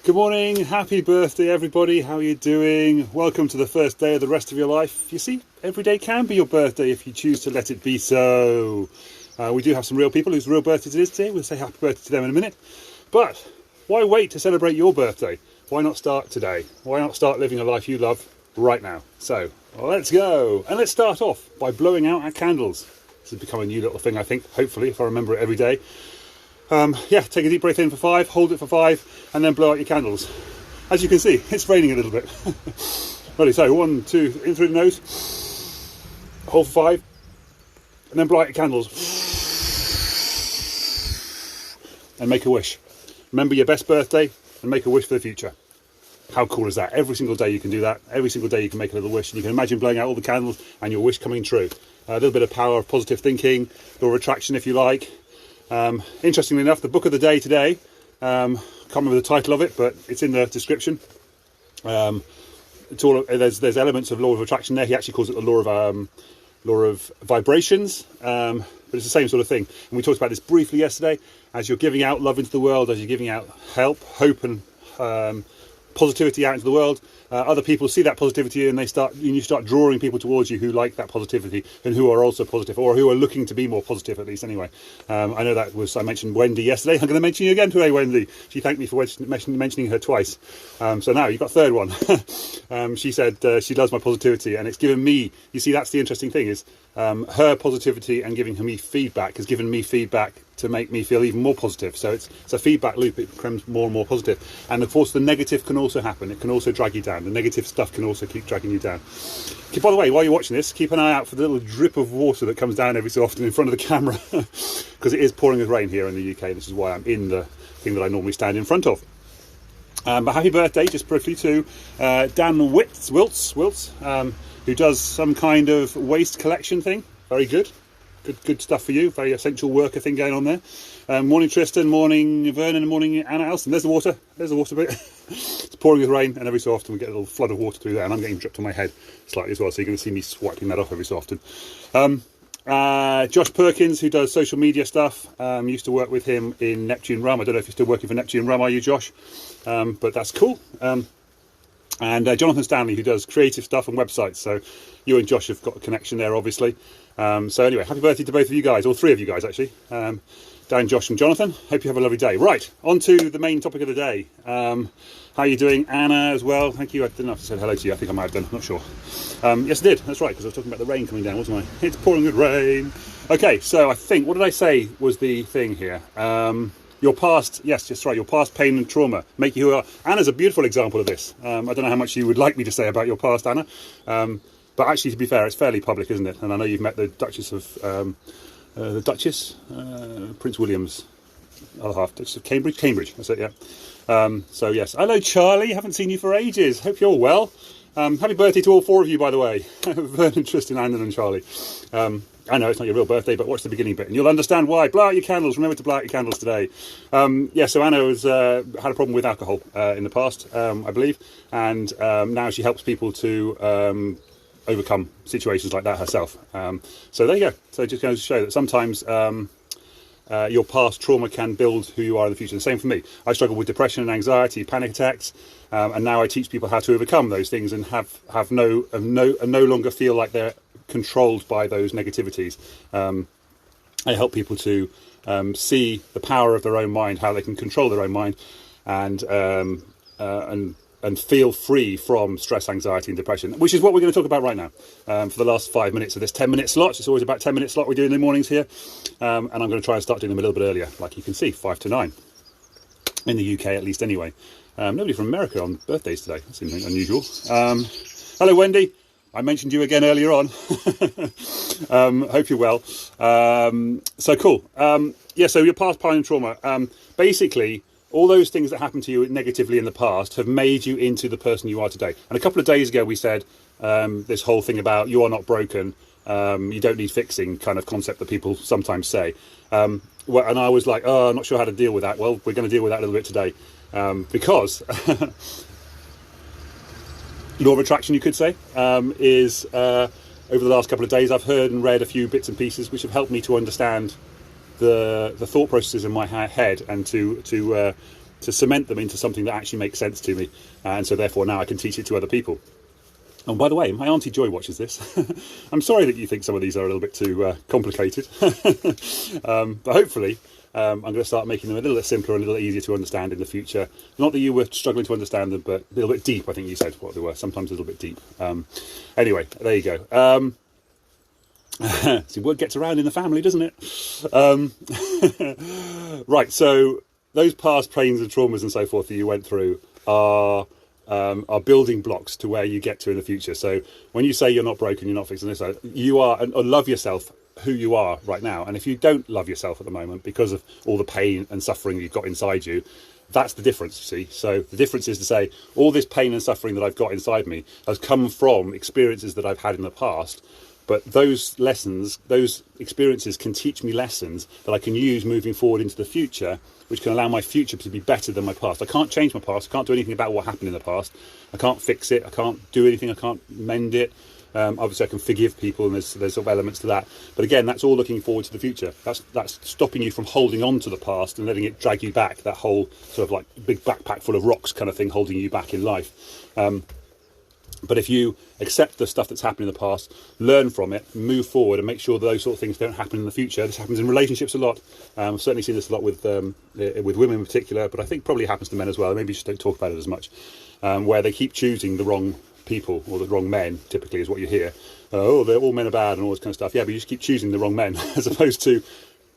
Good morning, happy birthday everybody, how are you doing? Welcome to the first day of the rest of your life. You see, every day can be your birthday if you choose to let it be so. We do have some real people whose real birthdays it is today. We'll say happy birthday to them in a minute. But why wait to celebrate your birthday? Why not start today? Why not start living a life you love right now? So, let's go. And let's start off by blowing out our candles. This has become a new little thing, I think, hopefully, if I remember it every day. Take a deep breath in for 5, hold it for 5, and then blow out your candles. As you can see, it's raining a little bit. Ready, so 1, 2, in through the nose, hold for 5, and then blow out your candles. And make a wish. Remember your best birthday and make a wish for the future. How cool is that? Every single day you can do that. Every single day you can make a little wish. And you can imagine blowing out all the candles and your wish coming true. A little bit of power of positive thinking, law of attraction if you like. Interestingly enough, the book of the day today, can't remember the title of it, but it's in the description. It's all there's elements of law of attraction there. He actually calls it the law of vibrations, but it's the same sort of thing. And we talked about this briefly yesterday. As you're giving out love into the world, as you're giving out help, hope, and positivity out into the world, other people see that positivity and you start drawing people towards you who like that positivity and who are also positive, or who are looking to be more positive, at least anyway. I know I mentioned Wendy yesterday. I'm going to mention you again today, Wendy. She thanked me for mentioning her twice. So now you've got a third one. She said she loves my positivity, and it's given me, you see, that's the interesting thing, is her positivity and giving me feedback has given me feedback to make me feel even more positive. So it's a feedback loop. It becomes more and more positive. And of course the negative can also happen. It can also drag you down. The negative stuff can also keep dragging you down. By the way, while you're watching this, keep an eye out for the little drip of water that comes down every so often in front of the camera, because it is pouring with rain here in the UK. This is why I'm in the thing that I normally stand in front of. But happy birthday, just briefly, to Dan Wiltz, who does some kind of waste collection thing. Very good. Good stuff for you. Very essential worker thing going on there. Morning Tristan, morning Vernon, and morning Anna Elson. There's the water bit. It's pouring with rain, and every so often we get a little flood of water through there, and I'm getting dripped on my head slightly as well, so you're going to see me swiping that off every so often. Josh Perkins, who does social media stuff, used to work with him in Neptune Rum. I don't know if you're still working for Neptune Rum, are you, Josh? But that's cool. And Jonathan Stanley, who does creative stuff and websites. So you and Josh have got a connection there, obviously. So anyway, happy birthday to both of you guys, or three of you guys actually. Dan, Josh and Jonathan. Hope you have a lovely day. Right, on to the main topic of the day. How are you doing? Anna as well, thank you. I didn't know if I said hello to you. I think I might have done, I'm not sure. Yes, I did, that's right, because I was talking about the rain coming down, wasn't I? It's pouring with rain. Okay, so I think, what did I say was the thing here? Your past, yes, just right, your past pain and trauma make you who you are. Anna's a beautiful example of this. I don't know how much you would like me to say about your past, Anna. But actually, to be fair, it's fairly public, isn't it? And I know you've met the Duchess of... Prince William's other half, Duchess of Cambridge, that's it, yeah. So yes, hello Charlie, haven't seen you for ages, hope you're well. Happy birthday to all four of you, by the way. Vernon, Tristan, Andon and Charlie. I know it's not your real birthday, but watch the beginning bit and you'll understand why. Blow out your candles, remember to blow out your candles today. So Anna has had a problem with alcohol in the past, I believe, and now she helps people to overcome situations like that herself. So there you go. So it just goes to show that sometimes your past trauma can build who you are in the future. The same for me. I struggle with depression and anxiety, panic attacks, and now I teach people how to overcome those things and no longer feel like they're controlled by those negativities. I help people to see the power of their own mind, how they can control their own mind, and feel free from stress, anxiety and depression, which is what we're going to talk about right now for the last 5 minutes of this 10-minute slot. It's always about 10-minute slot we do in the mornings here, and I'm going to try and start doing them a little bit earlier, like you can see, 5 to 9 in the UK at least anyway. Nobody from America on birthdays today. That's unusual. Hello Wendy, I mentioned you again earlier on. Hope you're well. So cool. So your past pain and trauma, basically all those things that happened to you negatively in the past have made you into the person you are today. And a couple of days ago we said this whole thing about you are not broken, you don't need fixing kind of concept that people sometimes say. And I was like, I'm not sure how to deal with that. Well, we're going to deal with that a little bit today. Because law of attraction, you could say, is over the last couple of days I've heard and read a few bits and pieces which have helped me to understand the thought processes in my head and to to cement them into something that actually makes sense to me, and so therefore now I can teach it to other people. And by the way, my Auntie Joy watches this. I'm sorry that you think some of these are a little bit too complicated, but hopefully I'm going to start making them a little bit simpler, a little easier to understand in the future. Not that you were struggling to understand them, but a little bit deep, I think you said what they were, sometimes a little bit deep. Anyway, there you go. See, word gets around in the family, doesn't it? Right, so those past pains and traumas and so forth that you went through are building blocks to where you get to in the future. So when you say you're not broken, you're not fixing this, you are, and love yourself who you are right now. And if you don't love yourself at the moment because of all the pain and suffering you've got inside you, that's the difference, you see. So the difference is to say all this pain and suffering that I've got inside me has come from experiences that I've had in the past. But those lessons, those experiences can teach me lessons that I can use moving forward into the future, which can allow my future to be better than my past. I can't change my past. I can't do anything about what happened in the past. I can't fix it. I can't do anything. I can't mend it. Obviously, I can forgive people, and there's sort of elements to that. But again, that's all looking forward to the future. That's stopping you from holding on to the past and letting it drag you back, that whole sort of like big backpack full of rocks kind of thing holding you back in life. But if you accept the stuff that's happened in the past, learn from it, move forward, and make sure that those sort of things don't happen in the future. This happens in relationships a lot. I've certainly seen this a lot with women in particular, but I think probably happens to men as well. Maybe just don't talk about it as much, where they keep choosing the wrong people, or the wrong men, typically is what you hear. Oh, they're all men are bad and all this kind of stuff. Yeah, but you just keep choosing the wrong men as opposed to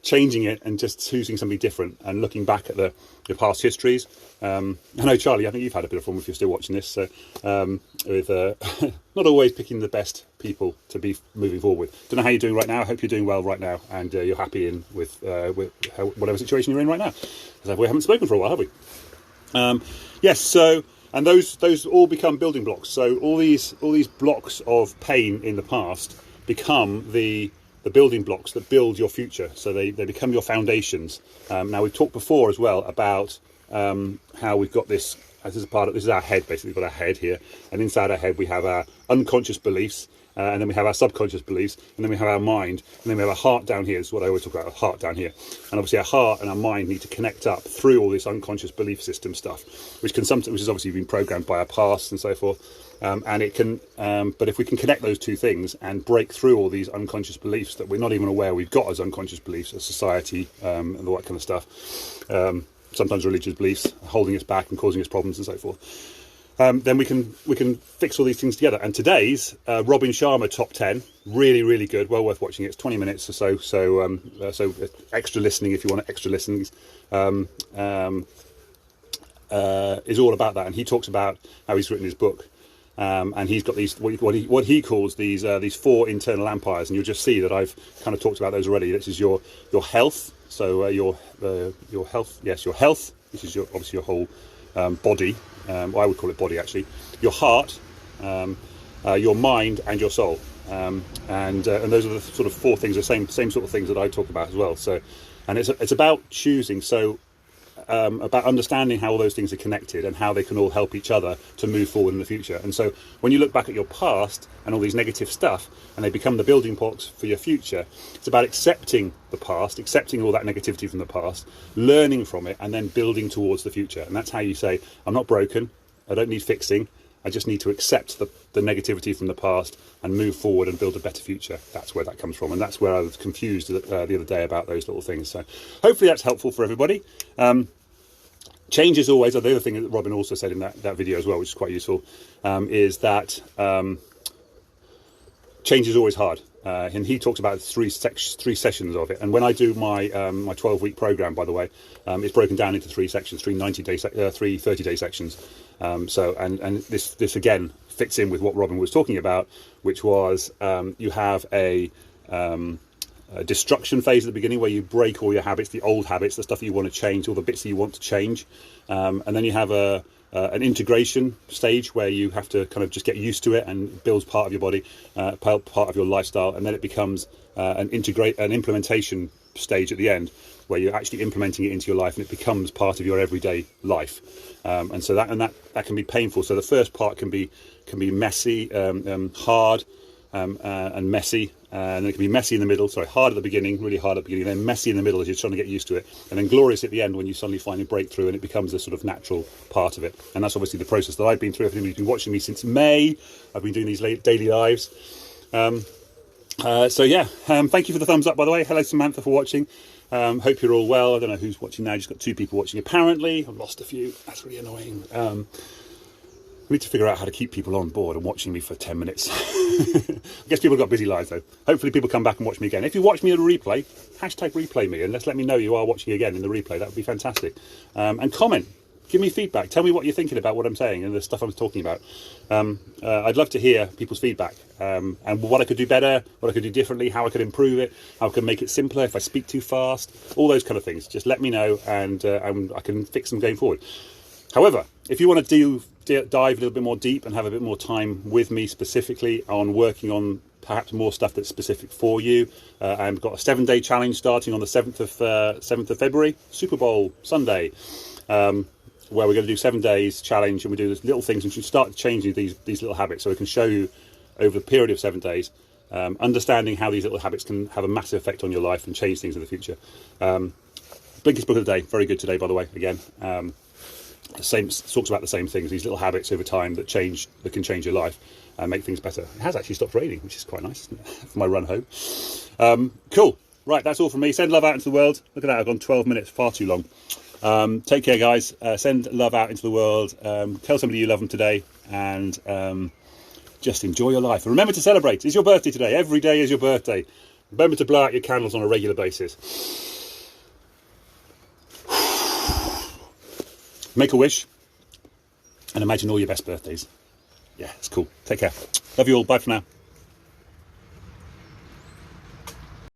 changing it and just choosing somebody different and looking back at your past histories. I know, Charlie, I think you've had a bit of fun if you're still watching this, so with not always picking the best people to be moving forward with. Don't know how you're doing right now. I hope you're doing well right now, and you're happy with whatever situation you're in right now, because we haven't spoken for a while, have we? Yes, so, and those all become building blocks. So all these blocks of pain in the past become the building blocks that build your future. So they become your foundations. Now, we've talked before as well about how we've got this. This is our head, basically. We've got our head here, and inside our head we have our unconscious beliefs, and then we have our subconscious beliefs, and then we have our mind, and then we have our heart down here. This is what I always talk about, our heart down here. And obviously our heart and our mind need to connect up through all this unconscious belief system stuff, which has obviously been programmed by our past and so forth. And it can, but if we can connect those two things and break through all these unconscious beliefs that we're not even aware we've got as unconscious beliefs, as society, and all that kind of stuff, sometimes religious beliefs holding us back and causing us problems and so forth, then we can fix all these things together. And today's Robin Sharma top 10, really, really good, well worth watching. It's 20 minutes or so, so extra listening if you want extra listenings. Is all about that, and he talks about how he's written his book. And he's got these what he calls these 4 internal empires, and you'll just see that I've kind of talked about those already. This is your health, so your health, yes, your health. This is obviously your whole body. I would call it body actually. Your heart, your mind, and your soul. And those are the sort of 4 things, the same sort of things that I talk about as well. So, and it's about choosing. So. About understanding how all those things are connected and how they can all help each other to move forward in the future. And so when you look back at your past and all these negative stuff and they become the building blocks for your future, it's about accepting the past, accepting all that negativity from the past, learning from it, and then building towards the future. And that's how you say, I'm not broken, I don't need fixing, I just need to accept the negativity from the past and move forward and build a better future. That's where that comes from, and that's where I was confused the other day about those little things. So hopefully that's helpful for everybody. Change is always, the other thing that Robin also said in that video as well, which is quite useful, is that change is always hard. And he talks about three sessions of it. And when I do my 12-week program, by the way, it's broken down into 3 sections, 3 30-day sections. So this again fits in with what Robin was talking about, which was you have a destruction phase at the beginning where you break all your habits, the old habits, the stuff that you want to change, all the bits that you want to change, and then you have an integration stage where you have to kind of just get used to it and builds part of your body, part of your lifestyle, and then it becomes an implementation stage at the end where you're actually implementing it into your life and it becomes part of your everyday life. And so that can be painful. So the first part can be messy, hard, and messy, and then it can be messy in the middle, sorry, hard at the beginning, really hard at the beginning, then messy in the middle as you're trying to get used to it, and then glorious at the end when you suddenly find a breakthrough and it becomes a sort of natural part of it. And that's obviously the process that I've been through. If anybody's been watching me since May, I've been doing these daily lives. So yeah, thank you for the thumbs up, by the way. Hello Samantha for watching. Hope you're all well. I don't know who's watching now, just got 2 people watching apparently. I've lost a few, that's really annoying. I need to figure out how to keep people on board and watching me for 10 minutes. I guess people have got busy lives though. Hopefully people come back and watch me again. If you watch me at a replay, hashtag replay me and let me know you are watching again in the replay. That would be fantastic. And comment, give me feedback. Tell me what you're thinking about what I'm saying and the stuff I'm talking about. I'd love to hear people's feedback and what I could do better, what I could do differently, how I could improve it, how I can make it simpler if I speak too fast, all those kind of things. Just let me know and I can fix them going forward. However, if you want to dive a little bit more deep and have a bit more time with me specifically on working on perhaps more stuff that's specific for you, I've got a 7-day challenge starting on the 7th of February, Super Bowl Sunday, where we're going to do 7 days challenge, and we do little things and start changing these little habits, so we can show you over the period of 7 days, understanding how these little habits can have a massive effect on your life and change things in the future. Blinkist book of the day, very good today, by the way. Again, talks about the same things, these little habits over time that can change your life and make things better. It has actually stopped raining, which is quite nice, isn't it? For my run home. Cool. Right, that's all from me. Send love out into the world. Look at that, I've gone 12 minutes, far too long. Take care, guys. Send love out into the world. Tell somebody you love them today, and just enjoy your life. And remember to celebrate. It's your birthday today. Every day is your birthday. Remember to blow out your candles on a regular basis. Make a wish and imagine all your best birthdays. Yeah, it's cool. Take care. Love you all. Bye for now.